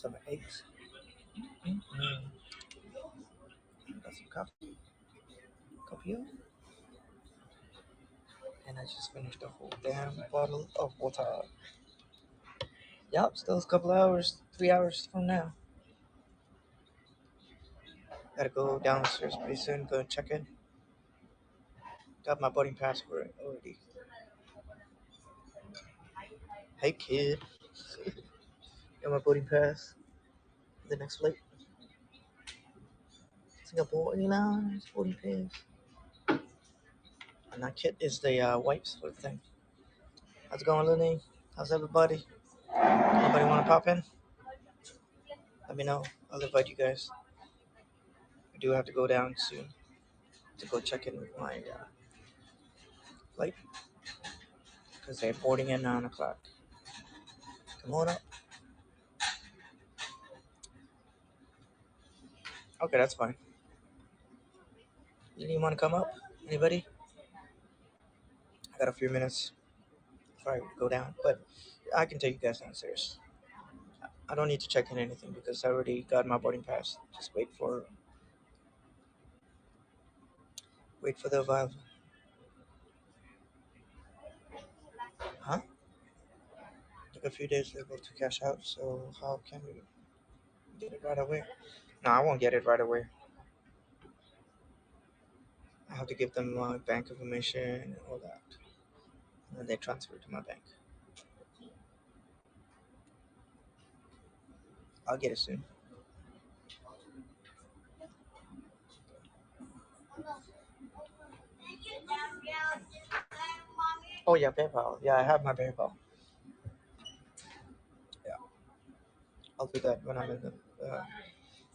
some eggs. Mm-hmm. Got some coffee, and I just finished a whole damn bottle of water. Yup, still a couple hours, 3 hours from now. Gotta go downstairs pretty soon, go check in. Got my boarding pass for it already. Hey kid, got my boarding pass. The next flight, Singapore Airlines boarding pass. And that kit is the wipes for the thing. How's it going, Lenny? How's everybody? Anybody want to pop in? Let me know. I'll invite you guys. I do have to go down soon to go check in with my flight because they're boarding at 9 o'clock. Come on up. Okay, that's fine. Anyone want to come up? Anybody? I got a few minutes before I go down, but I can take you guys downstairs. I don't need to check in anything because I already got my boarding pass. Just wait for the arrival. Huh? Took a few days to to cash out, so how can we get it right away? No, I won't get it right away. I have to give them my bank information and all that, and then they transfer it to my bank. I'll get it soon. Oh yeah, PayPal. Yeah, I have my PayPal. Yeah, I'll do that when I'm in the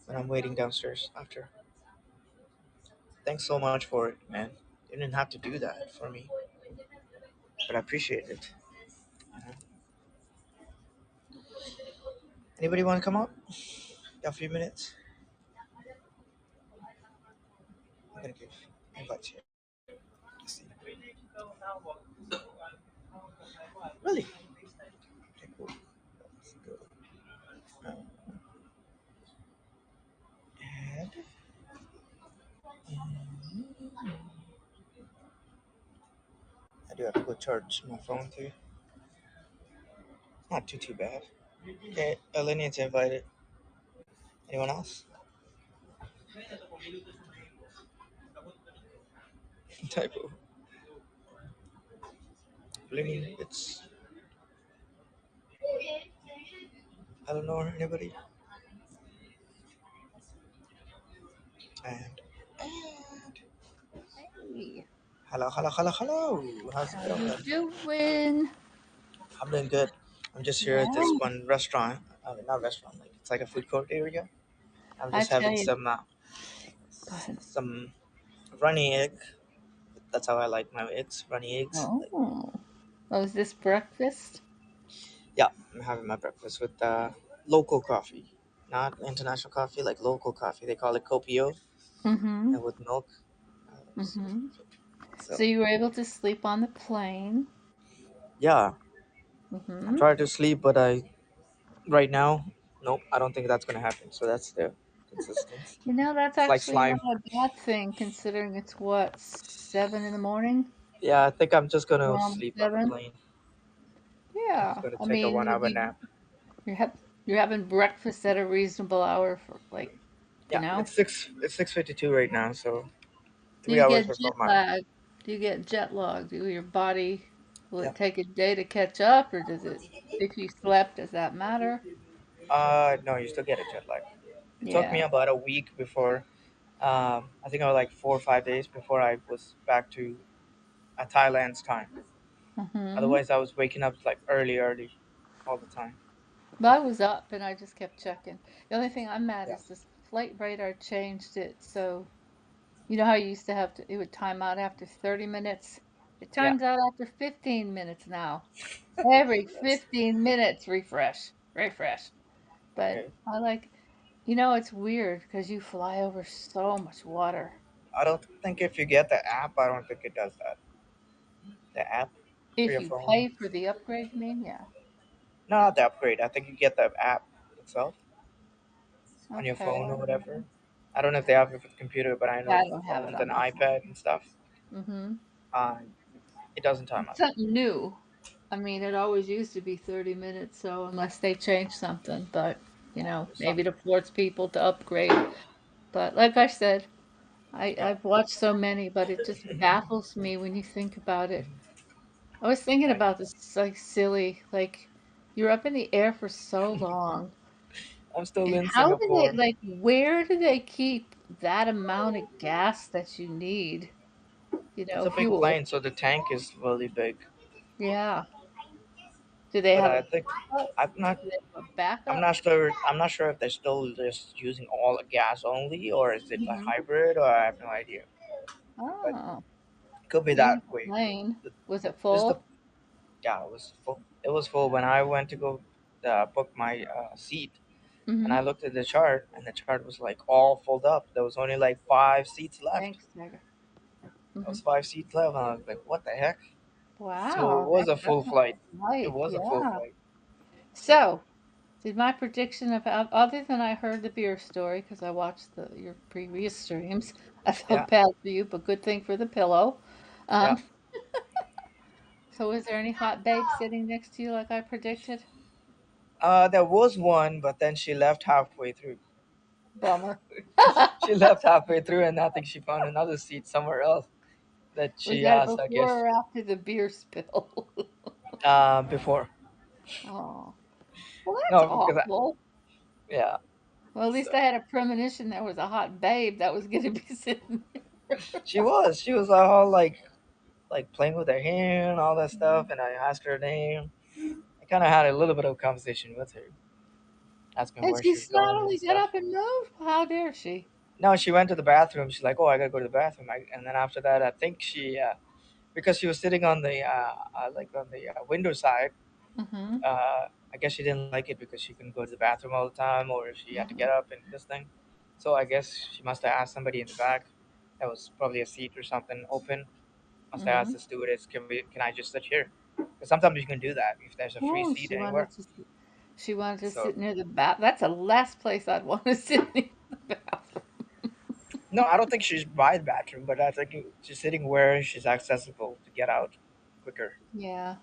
when I'm waiting downstairs after. Thanks so much for it, man. You didn't have to do that for me, but I appreciate it. Uh, Anybody want to come up? Got a few minutes. I'm gonna give invites here. Let's see. Really? Okay, cool. Let's go. Uh, add. Mm, I do have to go charge my phone too. Not too bad. Okay, Elenian's invited. Anyone else? Typo. Elenian, it's Eleanor. Anybody? And Hey, hello. How's it how you going? doing? I'm doing good. I'm just here at this Yeah, one restaurant. Not restaurant, like it's like a food court area. I'm I just tell having you. Go ahead. some runny egg. That's how I like my eggs, runny eggs. Like, Oh, is this breakfast? yeah, I'm having my breakfast with local coffee, not international coffee, like local coffee. They call it Copio, Mm-hmm. and with milk. Mm-hmm. So So you were able to sleep on the plane. yeah, I Mm-hmm. tried to sleep, but I right now, nope, I don't think that's gonna happen. So that's the consistence. That's It's like actually not slime. a bad thing considering it's what, 7 in the morning? Yeah, I think I'm just gonna Around sleep on the 7? plane. I'm just Yeah. gonna I take a mean, 1 hour nap. you're, ha- you're having breakfast at a reasonable hour for you Yeah, know? it's 6:52 right now, so Do three you hours get before jet my lag? Do you get jet lag? Do your body, will yeah. it take a day to catch up, or does it, if you slept, does that matter? No, you still get a jet lag. It took me Yeah. about a week before. I think I was like 4 or 5 days before I was back to Thailand's time. Mm-hmm. Otherwise, I was waking up like early, all the time. But I was up and I just kept checking. The only thing I'm mad Yeah, is this flight radar changed it so you know how you used to have to, it would time out after 30 minutes? It yeah. times out after 15 minutes now. Every That's 15 minutes, refresh, refresh. But okay. I like, it's weird because you fly over so much water. I don't think if you get the app, I don't think it does that. The app for If your you phone. pay for the upgrade, you mean? Yeah. No, not the upgrade. I think you get the app itself. on your Okay. phone or whatever. I don't know if they have it for the computer, but I Yeah, know I for don't have it phones on and my phone. iPad and stuff, Mm-hmm. uh, it doesn't time It's out. something new. I mean, it always used to be 30 minutes, so unless they change something, but Some, maybe to force people to upgrade. But like I said, yeah, I've watched so many, but it just baffles me when you think about it. I was thinking I, about this, it's like silly, like you're up in the air for so long. I'm still And in how do they, Singapore. like, where do they keep that amount of gas that you need? It's a big Fuel. plane, so the tank is really big. Yeah. Do they But have a I think backup? I'm not. Do they have a I'm backup? not sure. I'm not sure if they're still just using all gas only, or is it a Hmm. hybrid, or I have no idea. But Oh, it could be that beautiful way. plane. Was it This is the full? Yeah, it was full. It was full when I went to go book my seat, and Mm-hmm. I looked at the chart, and the chart was like all filled up. There was only like 5 seats left. Thanks, Tiger. There Hmm. was 5 seats left, and I was like, "What the heck?" So it Wow, was a that's full flight. It right. was a full Yeah. flight. So So, did my prediction about other than I heard the beer story because I watched your previous streams, I yeah, felt bad for you, but good thing for the pillow. yeah. Um, so is there any hot babe sitting next to you like I predicted? There was one, but then she left halfway through. Bummer. She left halfway through, and I think she found another seat somewhere else that Was she that asked. I before guess or after the beer spill? before. Oh, well, that's No, because awful. yeah. Well, at least So I had a premonition there was a hot babe that was going to be sitting there. she was all like playing with her hair and all that stuff, Mhm. and I asked her name. I kind of had a little bit of conversation with her, asking And where she she was going snottily and got stuff. up and moved. How dare she? No, she went to the bathroom. She's like, "Oh, I gotta go to the bathroom." And then after that, I think because she was sitting on the like on the window side. Mm-hmm. I guess she didn't like it because she couldn't go to the bathroom all the time, or if she had to Mm-hmm. get up and this thing. So I guess she must have asked somebody in the back. That was probably a seat or something open. Must have asked Mm-hmm. the stewardess, can I just sit here?" Because sometimes you can do that if there's a free Oh, seat anywhere. she wanted to So sit near the bath. That's the last place I'd want to sit near the bathroom. no, I don't think she's by the bathroom, but I think she's sitting where she's accessible to get out quicker. Yeah.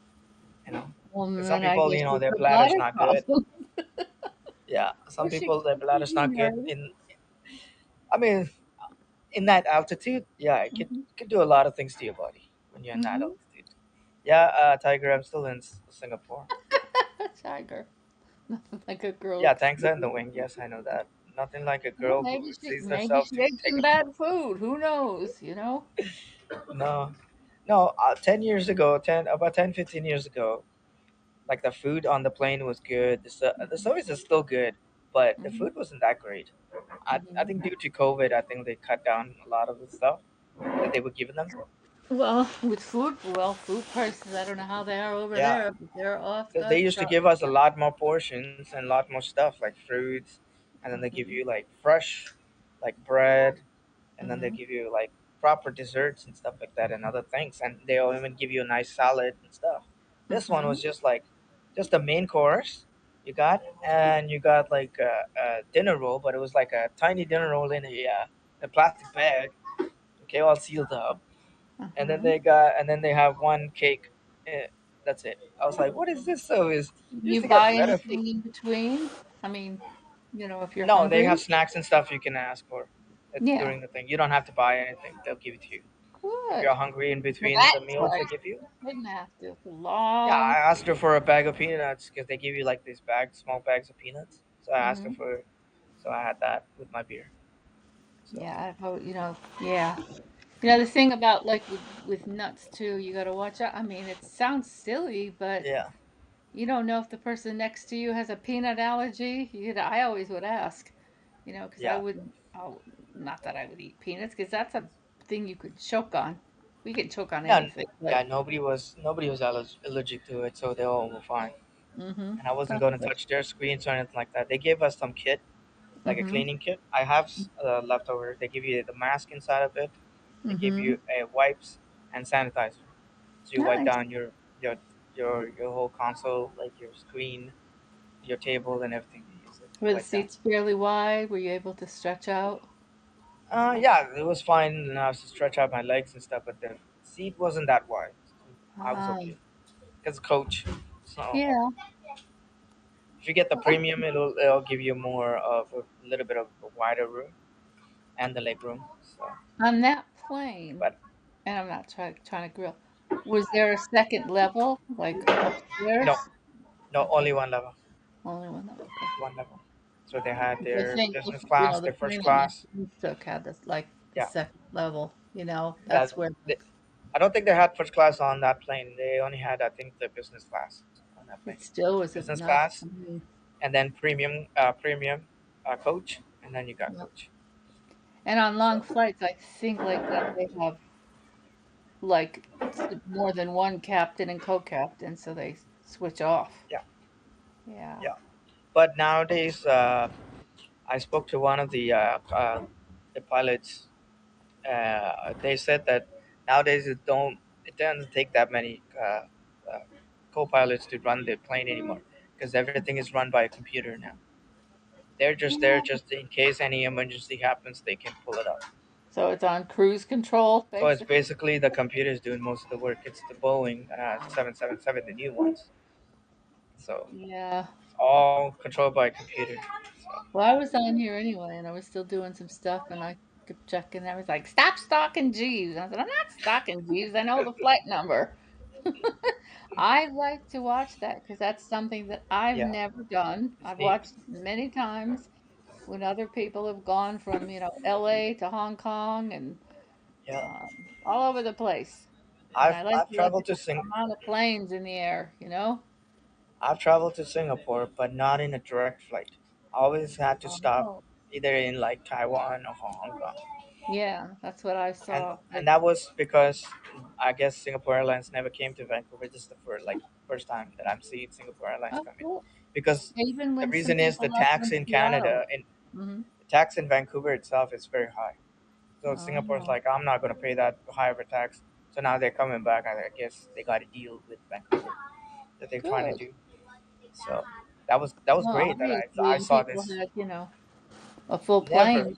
You know, Well, because some then I people, guess she's their a bladder's bladder not good. problem. Yeah, some Well, she people their could bladder's be not good. married. I mean, in that altitude, yeah, Mm-hmm. it could do a lot of things to your body when you're in that Mm-hmm. altitude. Yeah, Tiger, I'm still in Singapore. Tiger. Nothing like a girl. Yeah, thanks in the wing. Yes, I know that. Nothing like a Well, girl who sees maybe herself she to ate take some bad food. Who knows? no, no. 10 years ago, about 10, 15 years ago, like the food on the plane was good. The Hmm. service is still good, but the Hmm. food wasn't that great. I Hmm. think due to COVID, I think they cut down a lot of the stuff that they were giving them. Well, with food prices, I don't know how they are over Yeah, there, but they're off because they the used to chart. give us a lot more portions and a lot more stuff like fruits, and then they give Hmm. you like fresh, like bread, and then they Hmm. give you like proper desserts and stuff like that and other things, and they'll even give you a nice salad and stuff. This one Hmm. was just like just the main course you got, and you got like a dinner roll, but it was like a tiny dinner roll in a plastic bag, okay, all sealed up, and then Hmm. they have one cake. eh, that's it. I was like, what is this service? You used You to get buy better food. anything in between? I mean, if you're No, they have hungry. snacks and stuff you can ask for Yeah. during the thing. You don't have to buy anything. They'll give it to you. If you're Good. hungry in Well, between the that's meals why they give you. I didn't have to. It's a Yeah, long. I asked her for a bag of peanuts because they give you like these small bags of peanuts. So I asked her Hmm. for, so I had that with my beer. So Yeah, yeah. The thing about like with nuts too, you got to watch out. I mean, it sounds silly, but yeah, you don't know if the person next to you has a peanut allergy. I always would ask, because I yeah, wouldn't. Oh, not that I would eat peanuts, because that's a thing you could choke on. We can choke on yeah, anything, but yeah. Nobody was allergic to it, so they all were fine. mm-hmm. And I wasn't That's going to good. touch their screens or anything like that. They gave us some kit, like a Mm-hmm. cleaning kit. I have leftover. They give you the mask inside of it. They give Mm-hmm. you wipes and sanitizer. So you wipe Nice. down your your whole console, like your screen, your table, and everything. You use it. Were the like that. seats fairly wide? Were you able to stretch out? Yeah, it was fine, and I was to stretch out my legs and stuff, but the seat wasn't that wide. I was Ah, okay because coach. So yeah. if you get the premium, it'll give you more of a little bit of a wider room and the leg room. So, On that plane, but and I'm not trying to grill. Was there a second level, like no, upstairs? no, Okay, only one level, only one level. Okay. one level. So they had 'Cause I their think business class, the their first plane that my class. friends took had this like the Yeah, second level. yeah. That's where I don't think they had first class on that plane. They only had, I think, the business class on that plane. it still was Business enough. class, and then premium coach, and then you got Yep. coach. And on long So flights, I think like that they have like more than one captain and co-captain, so they switch off. yeah, Yeah. yeah. But nowadays, I spoke to one of the pilots. They said that nowadays it doesn't take that many uh, co-pilots to run the plane anymore because everything is run by a computer now. They're just there Yeah. just in case any emergency happens, they can pull it up. So it's on cruise control, So it's basically. basically the computers doing most of the work. It's the Boeing 777, the new ones. So Yeah. it's all controlled by a computer. So, Well, I was on here anyway, and I was still doing some stuff, and I kept checking. I was like, "Stop stalking Jeeves." I said, "I'm not stalking Jeeves. I know the flight number." I like to watch that because that's something that I've yeah, never done. it's I've neat. watched many times when other people have gone from, LA to Hong Kong and Yeah, all over the place. And I like I've to look traveled at to the amount of planes in the air. I've traveled to Singapore, but not in a direct flight. I always had to stop Oh, either in like Taiwan or Hong Kong, yeah, that's what I and saw. and that was because I guess Singapore Airlines never came to Vancouver. This is the first time that I'm seeing Singapore Airlines Oh, come in, cool. because Even the when some reason is people the left tax from in Seattle. Canada and Hmm. the tax in Vancouver itself is very high. So Singapore's Oh, like, I'm not going to pay that high of a tax. So now they're coming back. I guess they got a deal with Vancouver that they're trying to good. do. So that was Well, great that I obviously, saw people this. had, a full Never, plane.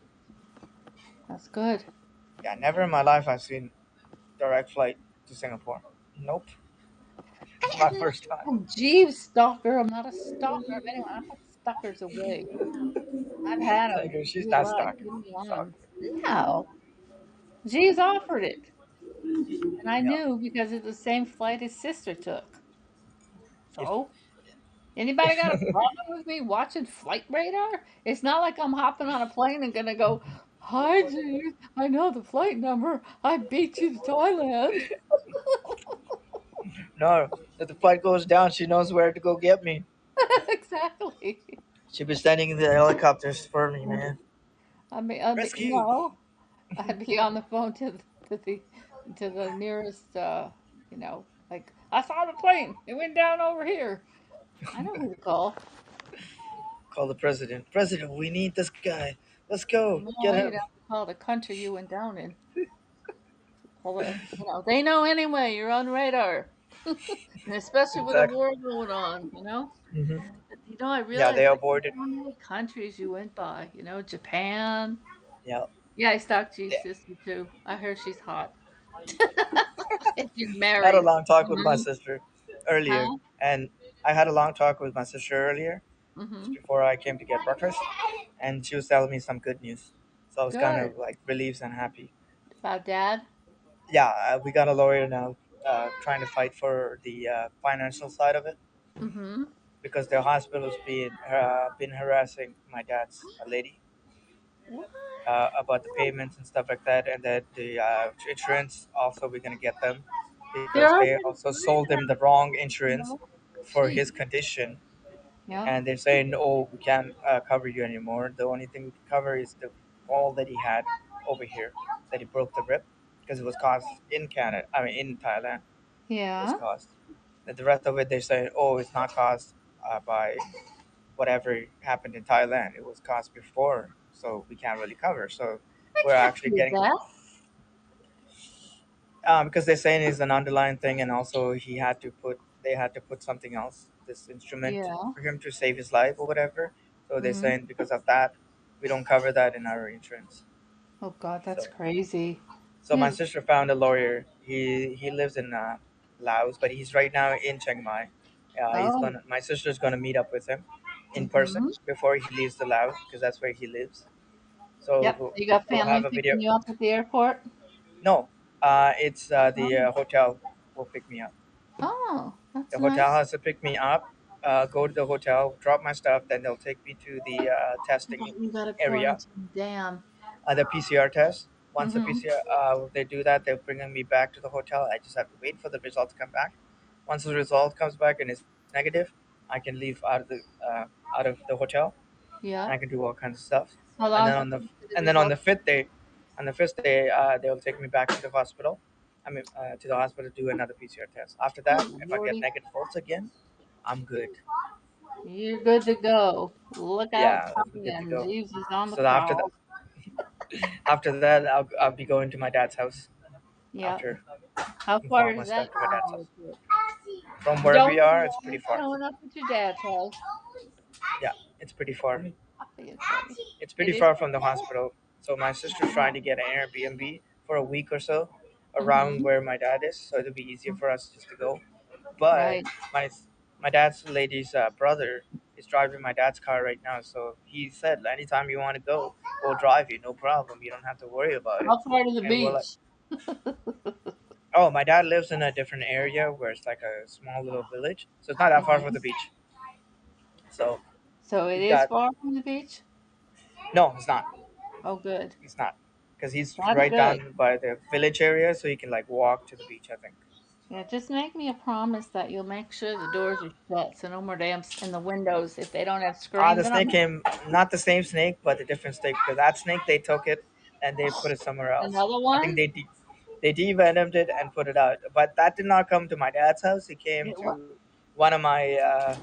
That's good. yeah, never in my life I've seen direct flight to Singapore. Nope, it's my I'm first time. not a Jeeves stalker. I'm not a stalker of anyone. I put stalkers away. I've had them. Like, she's Good not luck. stuck. Give me Stuck. one. No. Jeeves offered it. And I Yeah. knew because it's the same flight his sister took. If So, anybody got a problem with me watching Flight Radar? It's not like I'm hopping on a plane and gonna go, "Hi, Jeeves. I know the flight number. I beat you to Thailand." no, if the flight goes down, she knows where to go get me. Exactly. She'll be standing in the helicopters for me, man. Rescue. No, I'd be on the phone to the to the nearest, like I saw the plane. It went down over here. I know who to call. Call the president. President, we need this guy. Let's go. Get No, you'd him. have to call the country you went down in. They know anyway. You're on radar, and especially with a Exactly. war going on. Hmm. I Yeah, they realized like avoided. how many countries you went by. Japan. Yeah. Yeah, I stalked G's Yeah. sister too. I heard she's hot. And she's I had a married. long talk with my Mhm. sister earlier, Huh? and I had a long talk with my sister earlier, just Mhm. before I came to get breakfast, and she was telling me some good news. So I was kind Good. of like relieved and happy. About dad? Yeah, we got a lawyer now, trying to fight for the financial side of it, Mhm. because the hospital's been harassing my dad's lady What? about the payments and stuff like that, and that the insurance also we're gonna get them They're because they already also sold doing him the that, wrong insurance you for Gee. his condition, Yeah. and they're saying, "Oh, we can't cover you anymore. The only thing we can cover is the fall that he had over here, that he broke the rib because it was caused in Canada. I mean, in Thailand, it was Yeah. caused. And the rest of it, they're saying, oh, it's not caused by whatever happened in Thailand. It was caused before, so we can't really cover. So I we're can't actually believe getting that. because they're saying it's an underlying thing, and also they had to put something else, this instrument, Yeah. for him to save his life or whatever. So they're Mm-hmm. saying because of that, we don't cover that in our insurance. Oh God, that's So crazy. so my You, sister found a lawyer. He lives in Laos, but he's right now in Chiang Mai. He's oh, gonna. My sister's gonna meet up with him in mm-hmm. person before he leaves the Laos because that's where he lives. Yep. So You got we'll have family a video. picking you up at the airport? No, it's the Oh, hotel will pick me up. oh, The that's hotel nice. has to pick me up, go to the hotel, drop my stuff, then they'll take me to the testing You got a area, quarantine. Damn. the PCR test. Once the Mm-hmm. PCR, they do that, they're bringing me back to the hotel. I just have to wait for the result to come back. Once the result comes back and it's negative, I can leave uh, out of the hotel and Yeah. I can do all kinds of stuff. How And long then does on it the take for the and then on result? the fifth day, they'll take me back to the hospital. I mean, to the hospital to do another PCR test. After that, Oh, if I get Lordy. negative results again, I'm good. You're good to go. Look out, Yeah, I'm puppy, good to and go. Jesus on the So prowl. after that, I'll be going to my dad's house Yeah. after How moving far all my is stuff that to my from dad's the house. airport? From where we Don't be are, it's pretty long far. showing up at your dad's house. Yeah, it's pretty far. Puppy, puppy. It's It pretty is. far from the hospital. So my sister's trying to get an Airbnb for a week or so around Mm-hmm. where my dad is, so it'll be easier for us just to go. But Right. my my dad's lady's brother is driving my dad's car right now, so he said anytime you want to go, we'll drive you, no problem. You don't have to worry about it. How far to the And we're like, beach? oh, my dad lives in a different area where it's like a small little village, so it's not that far from the Mhm. beach. So So it he's is got far from the beach? no, it's not. Oh, good. It's not because he's That's right good. down by the village area, so he can like walk to the beach. I think. Yeah, just make me a promise that you'll make sure the doors are shut so no more damps in the windows if they don't have The screens in snake them. came, not the same snake, but a different snake. Because that snake they took it and they put it somewhere else. Another I think one? they devenomed it and put it out. But that did not come to my dad's house. It came It wa- to one of my uh,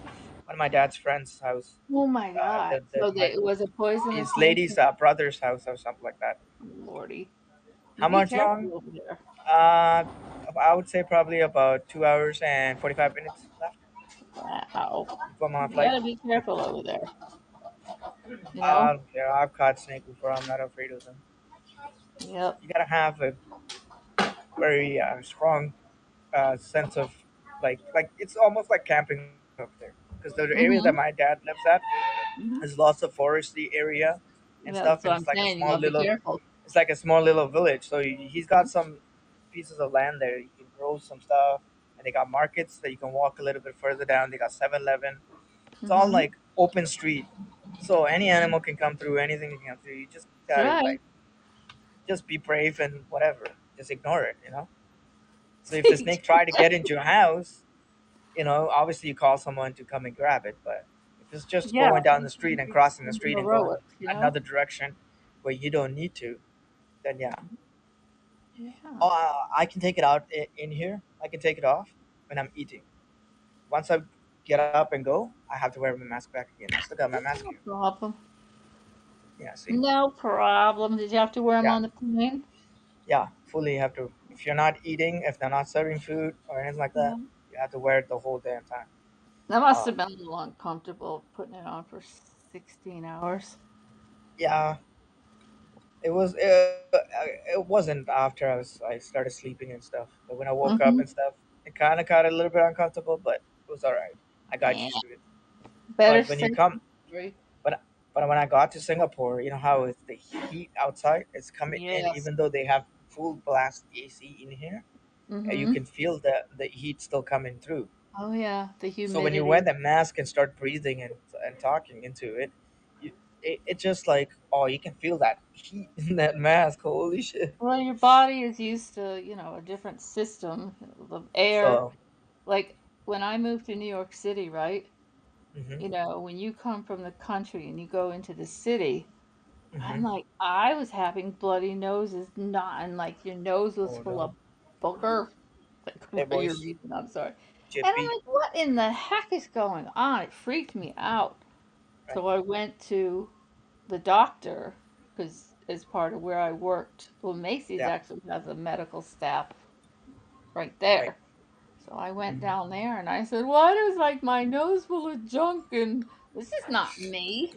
one of my dad's friends' house. Oh my God. The So my it was a his poisonous snake? lady's brother's house or something like that. Lordy. You How be much long? careful over there. Uh, I would say probably about 2 hours and 45 minutes left Wow. for my You flight. gotta be careful over there. You know? Yeah, I've caught snake before. I'm not afraid of them. Yep. You gotta have a very strong sense of like it's almost like camping up there because the area that Mm-hmm. my dad lives at Mm-hmm. is lots of foresty area and Yeah, stuff, that's and what I'm saying. You gotta be careful. it's like a small little village. So he's got some pieces of land there. You can grow some stuff, and they got markets that you can walk a little bit further down. They got 7-Eleven. It's all Mm-hmm. like open street, so any animal can come through. Anything can come through. You just That's gotta right. like just be brave and whatever. Just ignore it, you know. So if the snake tried to get into your house, obviously you call someone to come and grab it. But if it's just Yeah, going down you the street can and be crossing the some street and going heroics, you know? another direction where you don't need to, then yeah. Yeah. Oh, I can take it out in here. I can take it off when I'm eating. Once I get up and go, I have to wear my mask back again. I still got my mask No here. problem. Yeah, see? No problem. Did you have to wear them Yeah, on the plane? yeah. Fully have to. If you're not eating, if they're not serving food or anything like that, Yeah. you have to wear it the whole damn time. That must Um, have been a little uncomfortable putting it on for 16 hours. yeah, it was. It wasn't after I started sleeping and stuff, but when I woke up Mm-hmm. and stuff, it kind of got a little bit uncomfortable, but it was all right. I got Yeah. used to it. Better But when you safe come, than sorry. but but when I got to Singapore, you know how it's the heat outside is coming in, Yes. even though they have full blast AC in here, you Mm-hmm. can feel the heat still coming through. Oh, yeah. The So when you wear humidity. the mask and start breathing and talking into it, it just like, oh, you can feel that heat in that mask. Holy shit! Well, your body is used to, a different system of air. So, Like when I moved to New York City, right? hmm When you come from the country and you go into the city, I'm hmm like, I was having bloody noses, not, and like your nose was oh full no, of booger, like hey for your boys, reason, I'm sorry. And I'm Chippy, like, what in the heck is going on? It freaked me out. right? So I went to the doctor because as part of where I worked, well, Macy's Yeah, actually has a medical staff right right. there. So I went hmm down there and I said, why does like my nose full of junk and this is not me.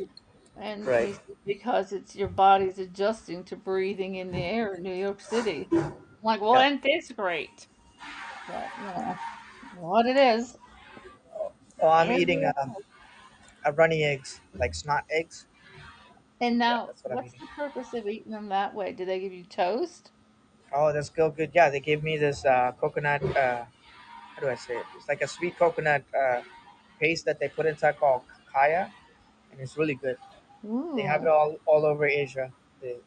And Right. he said, because it's your body's adjusting to breathing in the air in New York City. I'm like, well, Yep. ain't this great? But, what it is. Oh, I'm It eating is. a runny eggs, like snot eggs. And Yeah, now, that's what I'm what's eating. the purpose of eating them that way? Do they give you toast? Oh, that's still good. Yeah, they gave me this coconut. How do I say it? It's like a sweet coconut paste that they put inside called kaya, and it's really good. They have it Ooh. all over Asia. The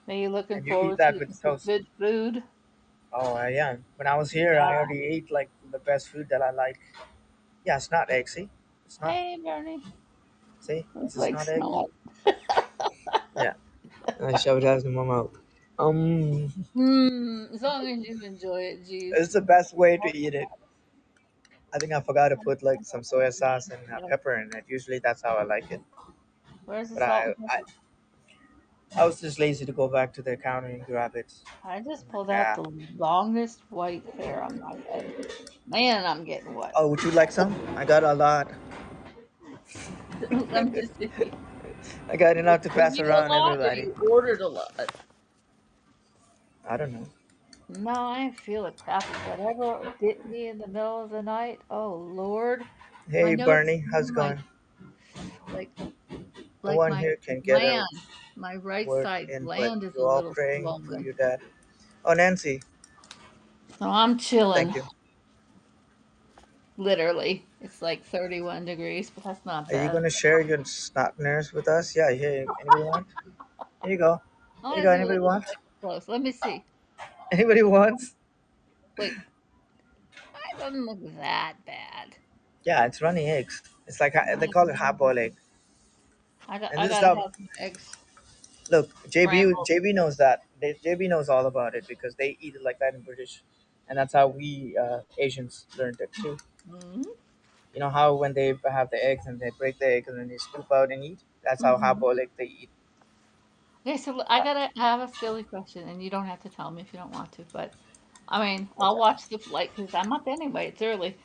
Are you looking and you eat forward to that eating with some toast. good food? Oh, I am. When I was here, I Yeah. already ate like the best food that I like. Yeah, it's not egg. See, it's not. Hey, Bernie. See, It's it's like not egg. snot. Yeah, I shove it out in my mouth. As long as you enjoy it, geez. It's the best way to eat it. I think I forgot to put like some soy sauce and pepper in it. Usually that's how I like it. Where's the But salt I, and I, pepper? I was just lazy to go back to the counter and grab it. I just I'm like, pulled out yeah. the longest white hair on my head. Man, I'm getting wet. Oh, would you like some? I got a lot. Let me see. I got enough to Were pass you a around lot or everybody. you ordered a lot? I don't know. No, I ain't feeling crappy. Whatever bit me in the middle of the night, oh Lord. My Hey, nose Bernie, how's it my going? like No like one my here can get a gland, my right word side in, but gland is a you're all little praying for swollen. your dad. Oh, Nancy, So I'm chilling, thank you. literally. It's like 31 degrees, but that's not Are you bad. gonna share your snotness with us? Yeah, here. Anybody want? Here you go. I Here you want go. to do a Anybody little want? bit close. Let me see. Anybody wants? Wait, it doesn't look that bad. Yeah, it's runny eggs. It's like they call it hard boiled egg. And I this gotta stuff, have my eggs look, scrambled. JB knows that. JB knows all about it because they eat it like that in British, and that's how we Asians learned it too. Mm-hmm. You know how when they have the eggs and they break the egg and then they scoop out and eat. That's how hard Mm-hmm. boiled egg they eat. Okay, so I gotta have a silly question, and you don't have to tell me if you don't want to, but I mean, I'll watch the flight because I'm up anyway. It's early.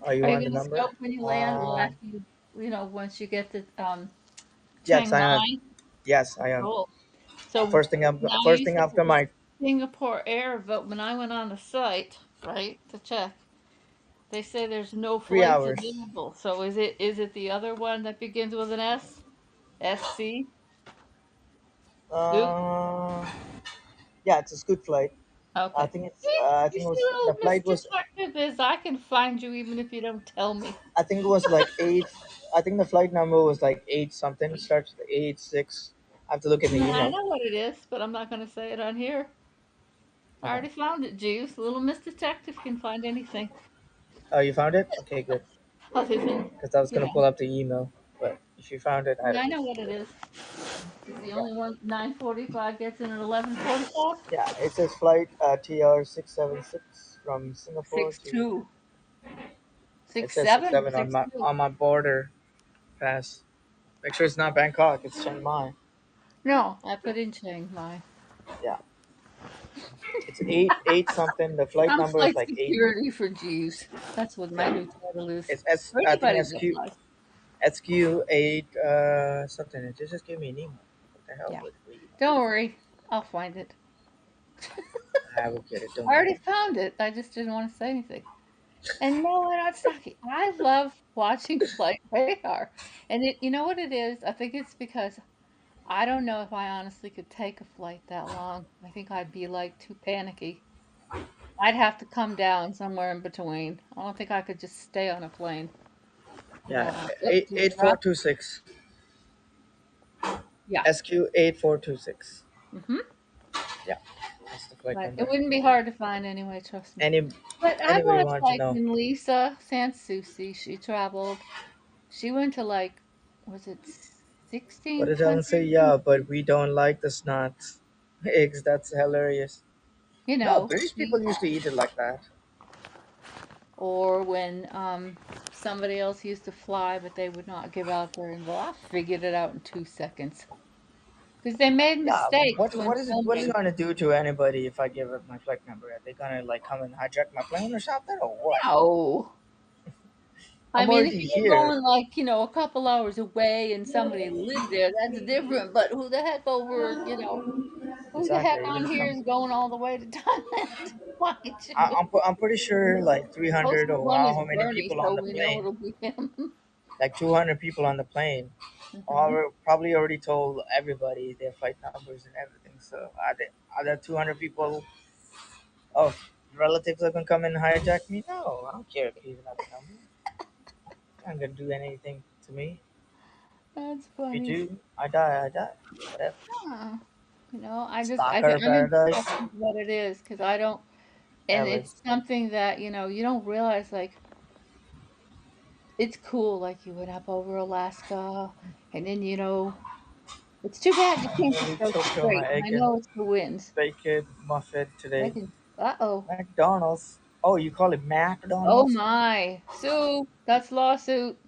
Oh, you Are you want the gonna number? scope when you land? Well, after you, once you get to Yes, Chiang I am. Mai. Yes, I am. Cool. So First thing up. now First you thing said it after was my Singapore Air, but when I went on the site, right, to check, they say there's no 3 hours. flights available. So is it the other one that begins with an S? SC? Scoot? Uh, yeah, it's a Scoot flight. I Okay. think it's. See, I you think it see was the how flight Mr. was. Detective is. I can find you even if you don't tell me. I think it was like eight. I think the flight number was like eight something. Starts with 8 6. I have to look in the Yeah, I email. know what it is, but I'm not going to say it on here. I Uh-huh. already found it, Jeeves. Little Miss Detective can find anything Oh, you found it? Okay, good. other than, Because I was you gonna know. pull up the email, but if you found it, I'd Yeah, I know what appreciate it it. is. It's the Yeah, only one 9:45 gets in at 11:45. yeah. It says flight TR 676 from Singapore Six to. two, It six says six seven, or seven six two. on my border pass. Make sure it's not Bangkok. It's Chiang Mai. No, I put in Chiang Mai. Yeah, it's eight something. The flight I'm number is flight like eight. security for Jeeves. That's what my Yeah, new title is. it's S. For I think anybody that SQ flies. SQ eight something. It just gave me an email. What the hell? Yeah. What email? Don't worry. I'll find it. I will get it. Don't I worry. already found it. I just didn't want to say anything. And no, we're not talking. I love watching flight radar. And you know what it is? I think it's because I don't know if I honestly could take a flight that long. I think I'd be like too panicky. I'd have to come down somewhere in between. I don't think I could just stay on a plane. Yeah, Look, do you eight four drop? two six. Yeah. SQ 8426. Hmm. Yeah, that's the flight But it number. wouldn't be hard to find anyway, trust me. Any But I anybody watched want to like know? when Lisa Sansusi, she traveled. She went to like, was it What 16 did Ellen say? countries? Yeah, but we don't like the snot eggs. That's hilarious. You No, know, British people used to eat it like that. or when somebody else used to fly, but they would not give out their info. I figured it out in 2 seconds because they made Yeah, mistakes when what is it filming. gonna do to anybody if I give up my flight number? Are they gonna like come and hijack my plane or something or what? No, I I'm mean, if already you're here. going like, a couple hours away and somebody lived there, that's different. But who the heck who the heck Exactly. on Even here some. is going all the way to Thailand? Mind you. I'm pretty sure like Most 300 of the or money's how many Bernie, people on so the we know plane. it'll be him. Like 200 people on the plane. Hmm. Or probably already told everybody their flight numbers and everything. So are there 200 people of relatives that can come and hijack me? No, I don't care if he's not the number. Not gonna do anything to me. That's If you funny. do, I die. I die. Whatever. Huh. Stalker I'm paradise. impressed with what it is because I don't, and Ever. it's something that, you don't realize, like, it's cool. Like, you went up over Alaska, and then, it's too bad you can't just Really go choked on straight. my And egg I and know it's the winds. bacon muffin today. Uh-oh. McDonald's. Oh, you call it Oh McDonald's? my. Sue, that's lawsuit.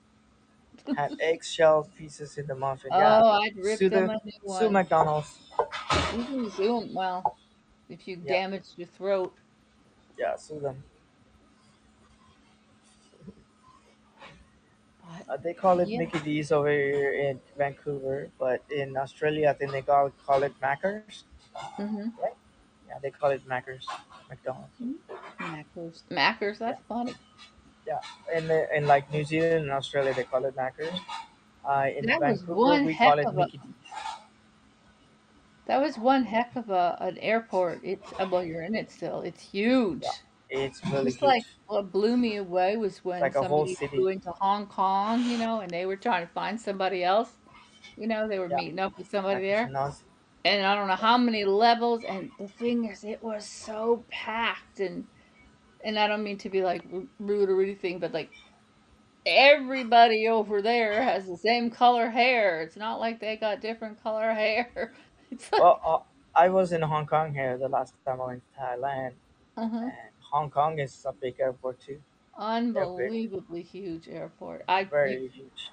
Had eggshell pieces in the muffin. Yeah. Oh, I'd rip Sue them the a new Sue one. McDonald's. You can sue 'em, well, if you Yeah. damaged your throat. Yeah. Sue them. But They call it yeah. Mickey D's over here in Vancouver, but in Australia, I think they call it Maccers. Mm-hmm. Right? Yeah, they call it Maccers. McDonald's. Mackers. Mackers, Yeah. that's funny. Yeah. In like New Zealand and Australia, they call it Maccers. In That was Vancouver, one we heck call it of a Mickey D's. that was one heck of an airport. It's well, you're in it still. It's Yeah. huge. It's really Just like huge. what blew me away was It's when like a whole somebody city. flew into Hong Kong, and they were trying to find somebody else. They were Yeah. meeting up with somebody Like it's a there. Nazi. And I don't know how many levels, and the thing is, it was so packed, and I don't mean to be like rude or anything, but like everybody over there has the same color hair. It's not like they got different color hair. It's like, Well, I was in Hong Kong here the last time I went to Thailand, uh-huh. and Hong Kong is a big airport too. They're big, Unbelievably huge airport. very huge.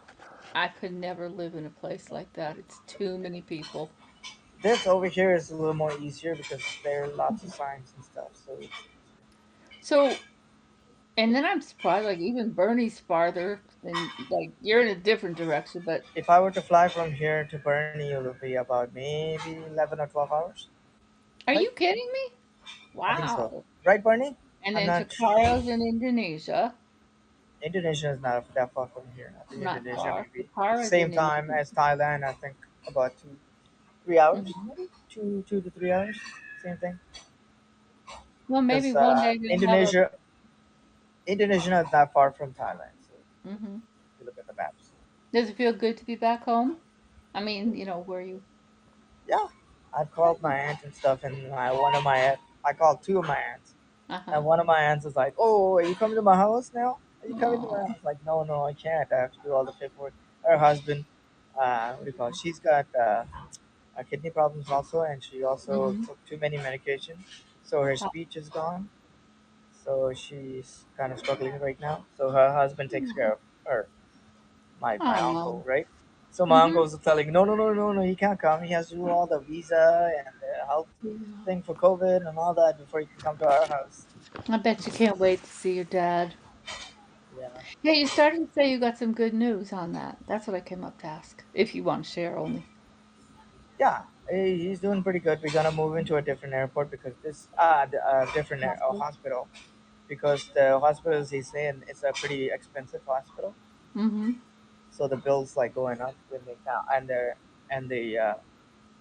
I could never live in a place like that. It's too many people. This over here is a little more easier because there are lots of signs and stuff. So So, and then I'm surprised, like even Bernie's farther, and like you're in a different direction. But if I were to fly from here to Burney, it would be about maybe 11 or 12 hours. are Right? you kidding me? I think so. Wow. Right, Bernie? And I'm then not sure. Takara's in Indonesia. Indonesia is not that far from here. I think Not Indonesia far. maybe Takara's same in time Indonesia. as Thailand. I think about 2, 3 hours, Mhm. maybe 2 to 3 hours. Same thing. Well, maybe Because one day they'll have a. Indonesia is not far from Thailand. So Mhm. if you look at the maps. Does it feel good to be back home? I mean, where you. Yeah, I've called my aunt and stuff, and I called two of my aunts, Uh-huh. and one of my aunts is like, "Oh, are you coming to my house now? Are you coming to my Oh. house?" Like, no, no, I can't. I have to do all the paperwork. Her husband, what do you call it? She's got kidney problems also, and she also Mhm. took too many medications, so her speech is gone. So she's kind of struggling right now. So her husband takes care of her, my Oh. uncle, right? So my Mhm. uncle's telling, no, no, no, no, no, he can't come. He has to do all the visa and the health Yeah. thing for COVID and all that before he can come to our house. I bet you can't wait to see your dad. Yeah, Yeah, you started to say you got some good news on that. That's what I came up to ask. If you want to share only. yeah, he's doing pretty good. We're gonna move into a different airport because different Hospital. hospital because the hospitals he's in it's a pretty expensive hospital. Mhm. So the bills like going up when they count, and the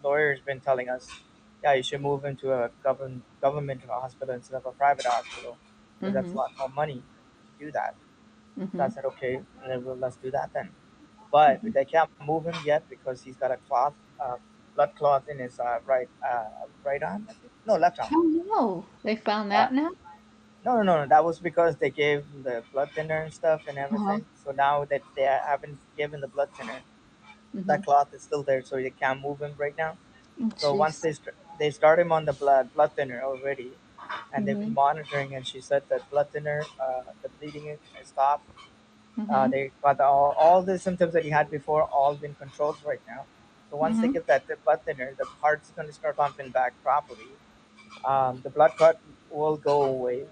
lawyer's been telling us, yeah, you should move into a government hospital instead of a private hospital because that's a Mhm. lot more money to do that. So I Mhm. said, okay, then let's do that then. But Mhm. they can't move him yet because he's got a blood clot in his right arm, I think. No, left arm. Oh no, they found Uh, that now. no, no, no, no. That was because they gave him the blood thinner and stuff and Uh-huh. everything. So now that they haven't given the blood thinner, that Mhm. cloth is still there, so they can't move him right now. Oh, So once jeez. they start him on the blood thinner already, and they've been Mhm. monitoring, and she said that blood thinner, the bleeding is stopped. Mhm. They got all the symptoms that he had before all been controlled right now. So once they Mhm. get that the blood thinner, the heart's going to start pumping back properly. The blood clot will go away,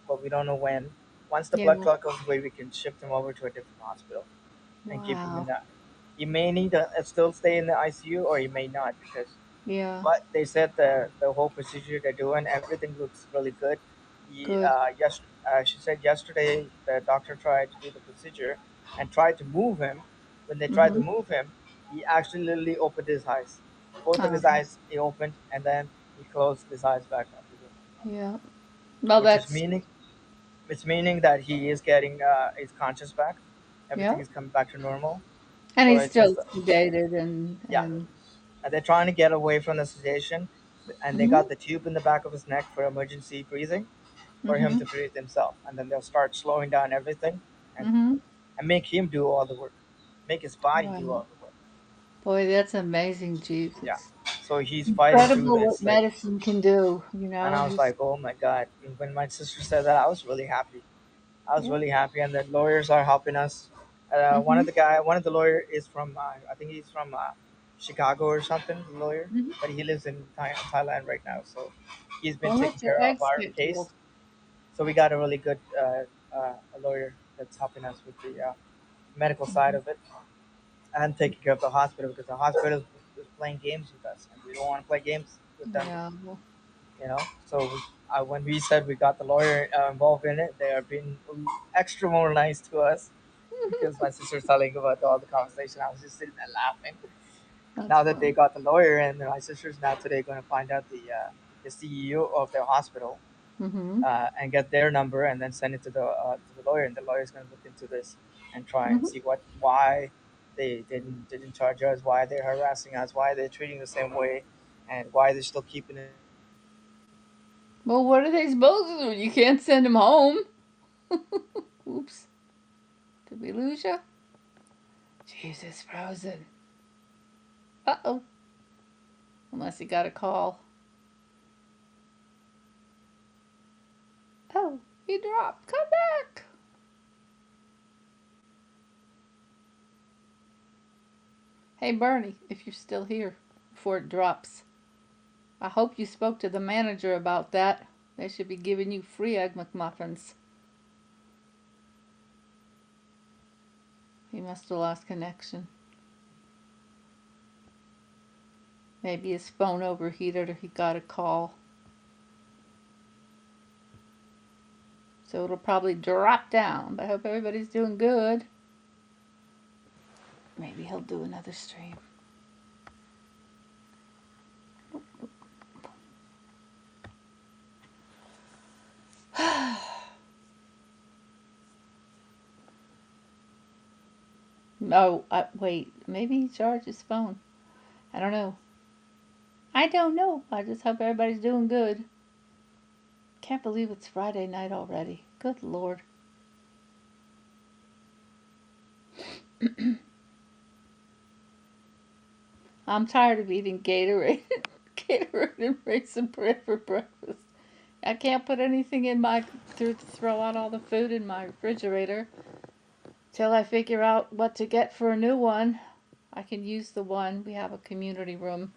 but we don't know when. Once the Yeah. blood clot goes away, we can shift him over to a different hospital and keep him in Wow. that. He may need to still stay in the ICU, or he may not, because. Yeah. But they said the whole procedure they're doing, everything looks really good. Good. She said yesterday the doctor tried to do the procedure and tried to move him. When they tried to Mm-hmm. move him, he actually literally opened his eyes. Both of his Oh, eyes he opened, and then he closed his eyes back up again, yeah. Well, which is that's meaning it's meaning that he is getting his conscience back. yeah. Everything is coming back to normal. And So he's it's just still sedated and yeah, and. and they're trying to get away from the sedation, and they Mm-hmm. got the tube in the back of his neck for emergency breathing for him Mm-hmm. to breathe himself, and then they'll start slowing down everything and Mm-hmm. and make him do all the work, make his body do Wow. all the work. Boy, that's amazing, Jeeves. Yeah. It's So he's fighting through incredible what this like, medicine can do. and I was Just like, oh my god. And when my sister said that, I was really happy. I was yeah. really happy, and the lawyers are helping us. Mm-hmm. One of the lawyer is from, I think he's from Chicago or something. The lawyer, Mm-hmm. but he lives in Thailand right now, so he's been Well, taking that's your care of egg our case. scheduled. So we got a really good a lawyer that's helping us with the medical side Mm-hmm. of it and taking care of the hospital, because the hospital is playing games with us, and we don't want to play games with them. Yeah. Well, You know, so when we said we got the lawyer involved in it, they are being extra more nice to us, because my sister's telling about all the conversation. I was just sitting there laughing. that's Now that they fun. got the lawyer, and my sister's now today going to find out the CEO of their hospital Mm-hmm. and get their number, and then send it to the lawyer, and the lawyer's going to look into this and try and Mm-hmm. see why they didn't charge us, why they're harassing us, why they're treating the same way, and why they're still keeping it. Well, what are they supposed to do? You can't send him home. Oops. Did we lose you? Jeez, it's frozen. Uh-oh. Unless he got a call. Oh, he dropped. Come back. Hey, Bernie, if you're still here before it drops, I hope you spoke to the manager about that. They should be giving you free Egg McMuffins. He must have lost connection. Maybe his phone overheated or he got a call. So it'll probably drop down. But I hope everybody's doing good. Maybe he'll do another stream. No, wait. Maybe he charged his phone. I don't know. I don't know. I just hope everybody's doing good. Can't believe it's Friday night already. Good Lord. I'm tired of eating Gatorade. Gatorade and raisin bread for breakfast. I can't put anything in my throw out all the food in my refrigerator till I figure out what to get for a new one. I can use the one. We have a community room